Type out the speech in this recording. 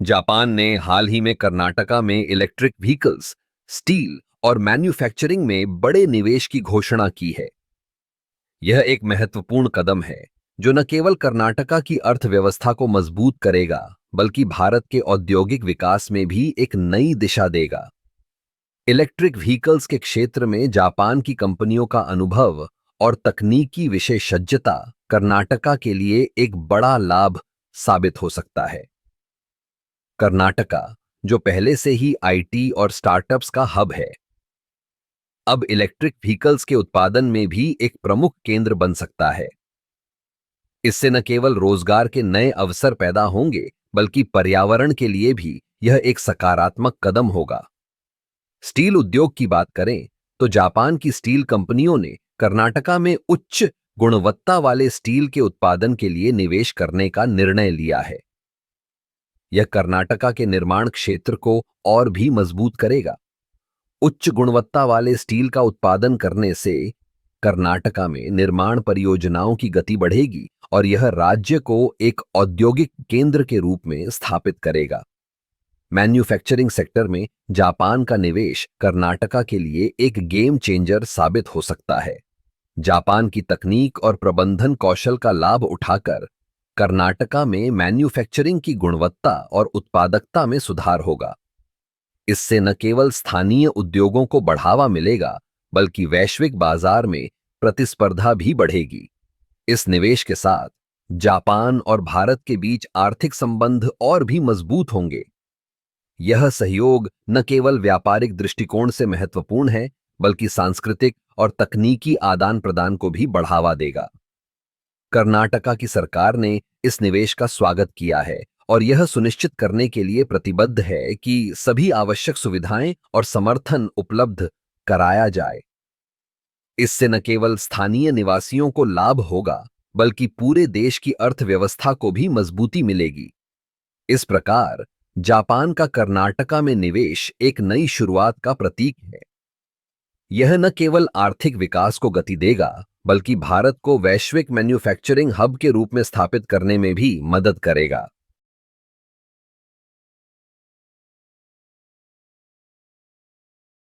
Japan ने हाल ही में कर्नाटका में इलेक्ट्रिक व्हीकल्स, स्टील और मैन्युफैक्चरिंग में बड़े निवेश की घोषणा की है। यह एक महत्वपूर्ण कदम है जो न केवल कर्नाटका की अर्थव्यवस्था को मजबूत करेगा, बल्कि भारत के औद्योगिक विकास में भी एक नई दिशा देगा। इलेक्ट्रिक व्हीकल्स के क्षेत्र में जापान की कंपनियों का अनुभव और तकनीकी विशेषज्ञता कर्नाटका के लिए एक बड़ा लाभ साबित हो सकता है। कर्नाटका, जो पहले से ही आईटी और स्टार्टअप्स का हब है, अब इलेक्ट्रिक व्हीकल्स के उत्पादन में भी एक प्रमुख केंद्र बन सकता है। इससे न केवल रोजगार के नए अवसर पैदा होंगे, बल्कि पर्यावरण के लिए भी यह एक सकारात्मक कदम होगा। स्टील उद्योग की बात करें तो जापान की स्टील कंपनियों ने कर्नाटका में उच्च गुणवत्ता वाले स्टील के उत्पादन के लिए निवेश करने का निर्णय लिया है। यह कर्नाटका के निर्माण क्षेत्र को और भी मजबूत करेगा। उच्च गुणवत्ता वाले स्टील का उत्पादन करने से कर्नाटका में निर्माण परियोजनाओं की गति बढ़ेगी और यह राज्य को एक औद्योगिक केंद्र के रूप में स्थापित करेगा। मैन्युफैक्चरिंग सेक्टर में जापान का निवेश कर्नाटका के लिए एक गेम चेंजर साबित हो सकता है। जापान की तकनीक और प्रबंधन कौशल का लाभ उठाकर कर्नाटका में मैन्युफैक्चरिंग की गुणवत्ता और उत्पादकता में सुधार होगा। इससे न केवल स्थानीय उद्योगों को बढ़ावा मिलेगा, बल्कि वैश्विक बाजार में प्रतिस्पर्धा भी बढ़ेगी। इस निवेश के साथ जापान और भारत के बीच आर्थिक संबंध और भी मजबूत होंगे। यह सहयोग न केवल व्यापारिक दृष्टिकोण से महत्वपूर्ण है, बल्कि सांस्कृतिक और तकनीकी आदान प्रदान को भी बढ़ावा देगा। कर्नाटका की सरकार ने इस निवेश का स्वागत किया है और यह सुनिश्चित करने के लिए प्रतिबद्ध है कि सभी आवश्यक सुविधाएं और समर्थन उपलब्ध कराया जाए। इससे न केवल स्थानीय निवासियों को लाभ होगा, बल्कि पूरे देश की अर्थव्यवस्था को भी मजबूती मिलेगी। इस प्रकार जापान का कर्नाटका में निवेश एक नई शुरुआत का प्रतीक है। यह न केवल आर्थिक विकास को गति देगा, बल्कि भारत को वैश्विक मैन्युफैक्चरिंग हब के रूप में स्थापित करने में भी मदद करेगा।